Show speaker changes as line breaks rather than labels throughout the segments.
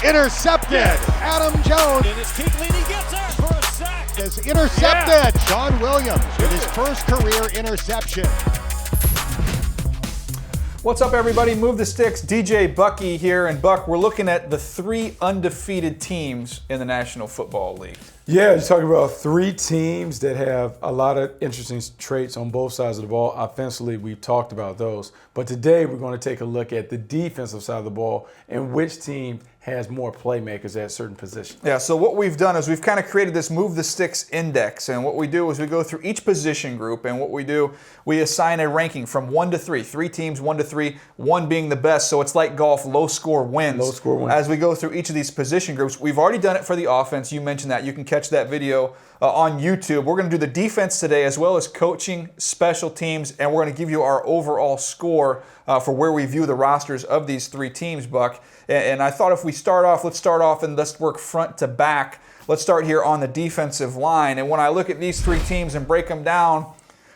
intercepted. Adam Jones.
And it's Kuechly, and he gets out for a sack.
Is intercepted. Yeah. Sean Williams with his first career interception.
What's up, everybody? Move the Sticks. DJ Bucky here. And Buck, we're looking at the 3 undefeated teams in the National Football League.
Yeah, you're talking about 3 teams that have a lot of interesting traits on both sides of the ball. Offensively, we've talked about those. But today, we're going to take a look at the defensive side of the ball and which team has more playmakers at certain positions.
Yeah, so what we've done is we've kind of created this Move the Sticks index. And what we do is we go through each position group. And what we do, we assign a ranking from 1 to 3. 3 teams, 1 to 3, 1 being the best. So it's like golf, low score wins.
Low score wins.
As we go through each of these position groups, we've already done it for the offense. You mentioned that. You can catch that video on YouTube. We're going to do the defense today as well as coaching, special teams, and we're going to give you our overall score for where we view the rosters of these 3 teams, Buck. And I thought if we start off, let's start off and let's work front to back. Let's start here on the defensive line. And when I look at these 3 teams and break them down,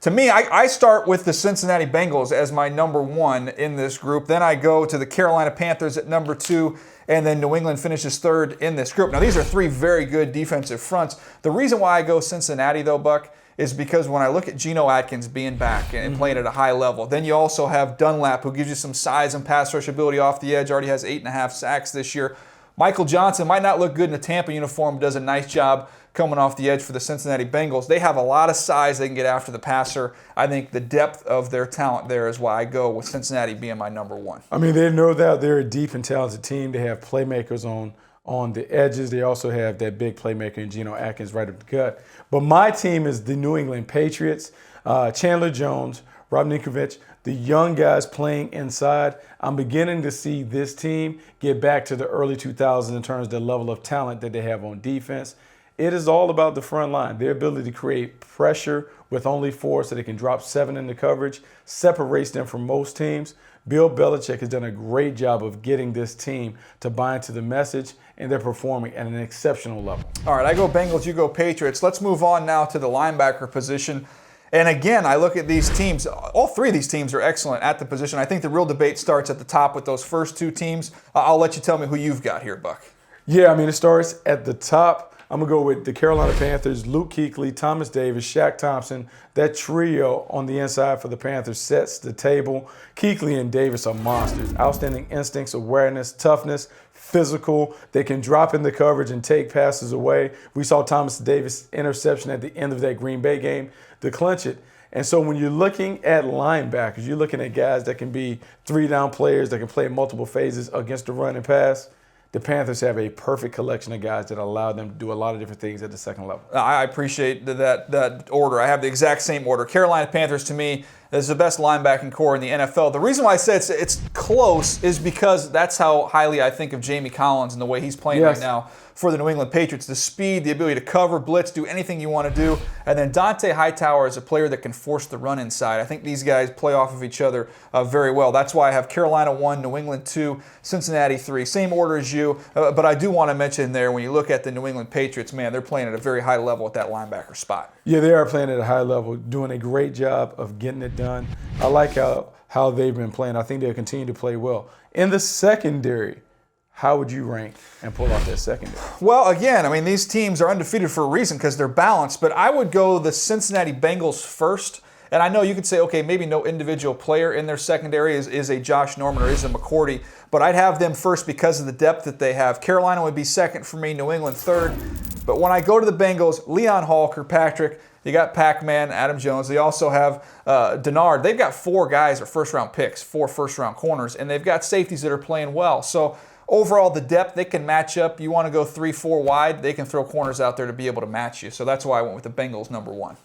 to me, I start with the Cincinnati Bengals as my number 1 in this group. Then I go to the Carolina Panthers at number 2, and then New England finishes 3rd in this group. Now, these are 3 very good defensive fronts. The reason why I go Cincinnati, though, Buck, is because when I look at Geno Atkins being back and playing at a high level, then you also have Dunlap, who gives you some size and pass rush ability off the edge, already has 8.5 sacks this year. Michael Johnson might not look good in a Tampa uniform, does a nice job coming off the edge for the Cincinnati Bengals. They have a lot of size. They can get after the passer. I think the depth of their talent there is why I go with Cincinnati being my number 1.
I mean, they know that they're a deep and talented team. They have playmakers on the edges. They also have that big playmaker in Geno Atkins right up the gut. But my team is the New England Patriots. Chandler Jones, Rob Ninkovich, the young guys playing inside. I'm beginning to see this team get back to the early 2000s in terms of the level of talent that they have on defense. It is all about the front line, their ability to create pressure with only 4 so they can drop 7 into coverage, separates them from most teams. Bill Belichick has done a great job of getting this team to buy into the message, and they're performing at an exceptional level.
All right, I go Bengals, you go Patriots. Let's move on now to the linebacker position. And again, I look at these teams. All 3 of these teams are excellent at the position. I think the real debate starts at the top with those first 2 teams. I'll let you tell me who you've got here, Buck.
Yeah, I mean, it starts at the top. I'm going to go with the Carolina Panthers, Luke Kuechly, Thomas Davis, Shaq Thompson. That trio on the inside for the Panthers sets the table. Kuechly and Davis are monsters. Outstanding instincts, awareness, toughness, physical. They can drop in the coverage and take passes away. We saw Thomas Davis interception at the end of that Green Bay game to clinch it. And so when you're looking at linebackers, you're looking at guys that can be 3-down players that can play multiple phases against the run and pass. The Panthers have a perfect collection of guys that allow them to do a lot of different things at the second level.
I appreciate that order. I have the exact same order. Carolina Panthers, to me, is the best linebacking core in the NFL. The reason why I say it's close is because that's how highly I think of Jamie Collins and the way he's playing right now for the New England Patriots. The speed, the ability to cover, blitz, do anything you want to do. And then Dante Hightower is a player that can force the run inside. I think these guys play off of each other very well. That's why I have Carolina 1, New England 2, Cincinnati 3. Same order as you. But I do want to mention there, when you look at the New England Patriots, man, they're playing at a very high level at that linebacker spot.
Yeah, they are playing at a high level, doing a great job of getting it done. I like how they've been playing. I think they'll continue to play well. In the secondary, how would you rank and pull off that secondary?
Well, again, I mean, these teams are undefeated for a reason because they're balanced, but I would go the Cincinnati Bengals first. And I know you could say, okay, maybe no individual player in their secondary is a Josh Norman or is a McCourty, but I'd have them first because of the depth that they have. Carolina would be second for me, New England third. But when I go to the Bengals, Leon Hall, Kirkpatrick, you got Pac-Man, Adam Jones. They also have Denard. They've got 4 guys or first-round picks, 4 first-round corners, and they've got safeties that are playing well. So overall, the depth, they can match up. You want to go 3-4 wide, they can throw corners out there to be able to match you. So that's why I went with the Bengals number 1.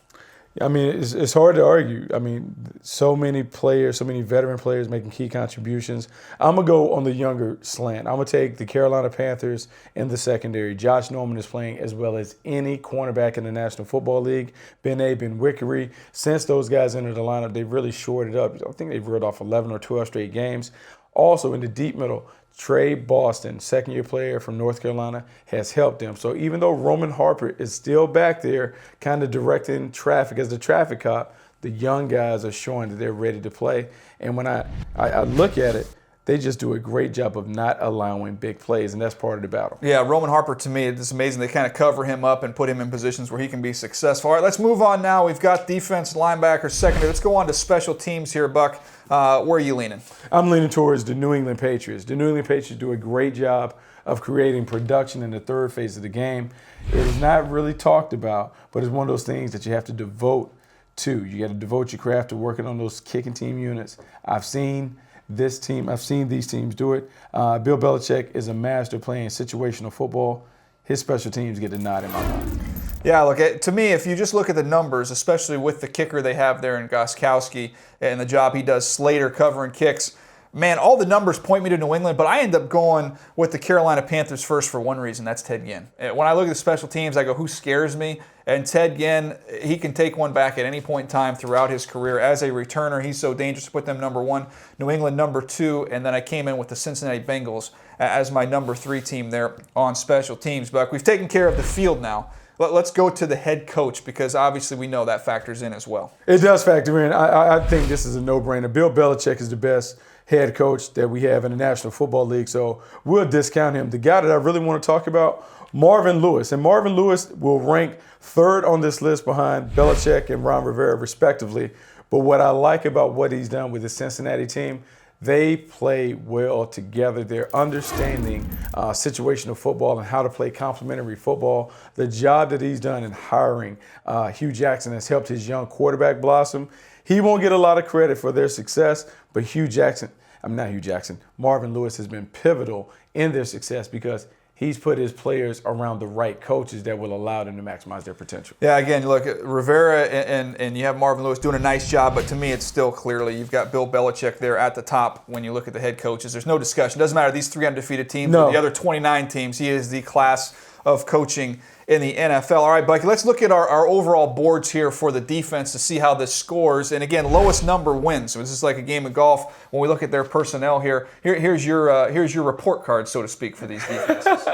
I mean, it's hard to argue. I mean, so many players, so many veteran players making key contributions. I'm going to go on the younger slant. I'm going to take the Carolina Panthers in the secondary. Josh Norman is playing as well as any cornerback in the National Football League. Ben Wickery. Since those guys entered the lineup, they've really shored it up. I think they've reeled off 11 or 12 straight games. Also, in the deep middle, Trey Boston, second-year player from North Carolina, has helped them. So even though Roman Harper is still back there kind of directing traffic as the traffic cop, the young guys are showing that they're ready to play. And when I look at it, they just do a great job of not allowing big plays, and that's part of the battle.
Yeah, Roman Harper, to me, it's amazing. They kind of cover him up and put him in positions where he can be successful. All right, let's move on now. We've got defense, linebacker, secondary. Let's go on to special teams here, Buck. Where are you leaning?
I'm leaning towards the New England Patriots. The New England Patriots do a great job of creating production in the third phase of the game. It is not really talked about, but it's one of those things that you have to devote to. You got to devote your craft to working on those kicking team units. I've seen these teams do it. Bill Belichick is a master playing situational football. His special teams get the nod in my mind.
Yeah, look, to me, if you just look at the numbers, especially with the kicker they have there in Gostkowski and the job he does, Slater covering kicks, man, all the numbers point me to New England, but I end up going with the Carolina Panthers first for one reason. That's Ted Ginn. When I look at the special teams, I go, who scares me? And Ted Ginn, he can take one back at any point in time throughout his career. As a returner, he's so dangerous to put them number one, New England number two, and then I came in with the Cincinnati Bengals as my number three team there on special teams. But we've taken care of the field now. Let's go to the head coach, because obviously we know that factors in as well.
It does factor in. I think this is a no-brainer. Bill Belichick is the best head coach that we have in the National Football League, so we'll discount him. The guy that I really want to talk about, Marvin Lewis. And Marvin Lewis will rank third on this list behind Belichick and Ron Rivera, respectively. But what I like about what he's done with the Cincinnati team, they play well together. They're understanding situational football and how to play complementary football. The job that he's done in hiring Hugh Jackson has helped his young quarterback blossom. He won't get a lot of credit for their success, but Marvin Lewis has been pivotal in their success because he's put his players around the right coaches that will allow them to maximize their potential.
Yeah, again, look, Rivera and you have Marvin Lewis doing a nice job, but to me it's still clearly you've got Bill Belichick there at the top when you look at the head coaches. There's no discussion. It doesn't matter these three undefeated teams or the other 29 teams. He is the class of coaching in the NFL. All right, Bucky, let's look at our overall boards here for the defense to see how this scores. And again, lowest number wins. So this is like a game of golf. When we look at their personnel here's your report card, so to speak, for these defenses.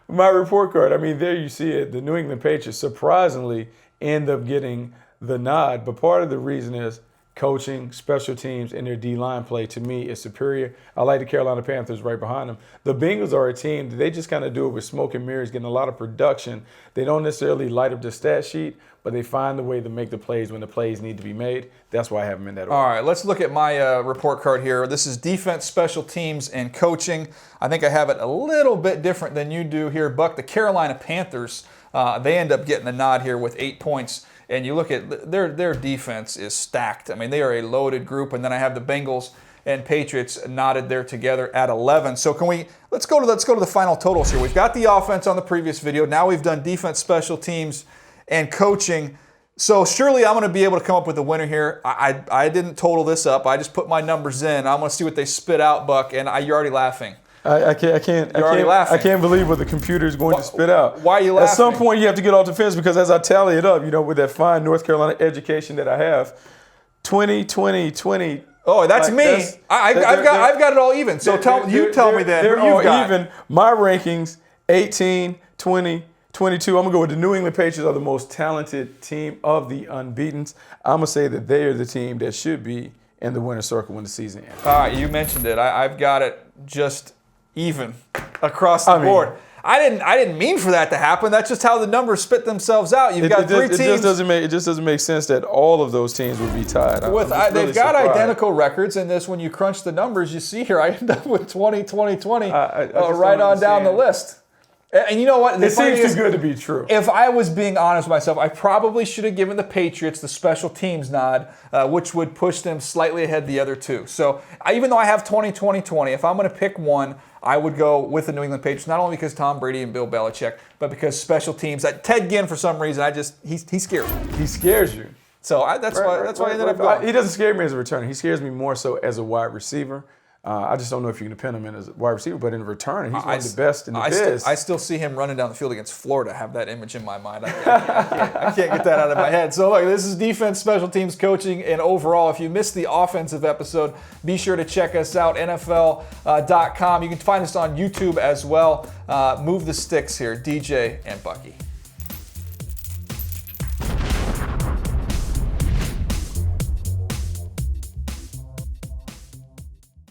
My report card, there you see it. The New England Patriots surprisingly end up getting the nod, but part of the reason is coaching, special teams, and their D-line play, to me, is superior. I like the Carolina Panthers right behind them. The Bengals are a team that they just kind of do it with smoke and mirrors, getting a lot of production. They don't necessarily light up the stat sheet, but they find the way to make the plays when the plays need to be made. That's why I have them in that order.
All right, let's look at my report card here. This is defense, special teams, and coaching. I think I have it a little bit different than you do here, Buck. The Carolina Panthers, they end up getting the nod here with 8 points. And you look at their defense is stacked. They are a loaded group. And then I have the Bengals and Patriots knotted there together at 11. So let's go to the final totals here. We've got the offense on the previous video. Now we've done defense, special teams, and coaching. So surely I'm going to be able to come up with a winner here. I didn't total this up. I just put my numbers in. I'm going to see what they spit out, Buck. And you're already laughing.
I can't believe what the computer is going to spit out.
Why are you laughing?
At some point, you have to get off the fence because as I tally it up, with that fine North Carolina education that I have, 20.
Oh, that's me. I've got it all even. So tell me then.
They're all even. My rankings, 18, 20, 22. I'm going to go with the New England Patriots are the most talented team of the unbeatens. I'm going to say that they are the team that should be in the winner's circle when the season ends.
All right, you mentioned it. I've got it just even across the board. I didn't mean for that to happen. That's just how the numbers spit themselves out. You've got three teams.
It just doesn't make sense that all of those teams would be tied.
They've got identical records in this. When you crunch the numbers, you see here I end up with 20, 20, 20 right on down the list. And you know what?
It seems too good to be true.
If I was being honest with myself, I probably should have given the Patriots the special teams nod, which would push them slightly ahead the other two. So even though I have 20, 20, 20, if I'm going to pick one, I would go with the New England Patriots, not only because Tom Brady and Bill Belichick, but because special teams. Ted Ginn, for some reason, he scares me.
He scares you.
So that's why I ended up going.
He doesn't scare me as a returner. He scares me more so as a wide receiver. I just don't know if you can depend on him as a wide receiver, but in return, he's one of the best in the biz.
I still see him running down the field against Florida. Have that image in my mind. I can't get that out of my head. So look, this is defense, special teams, coaching, and overall. If you missed the offensive episode, be sure to check us out, NFL.com. You can find us on YouTube as well. Move the sticks here, DJ and Bucky.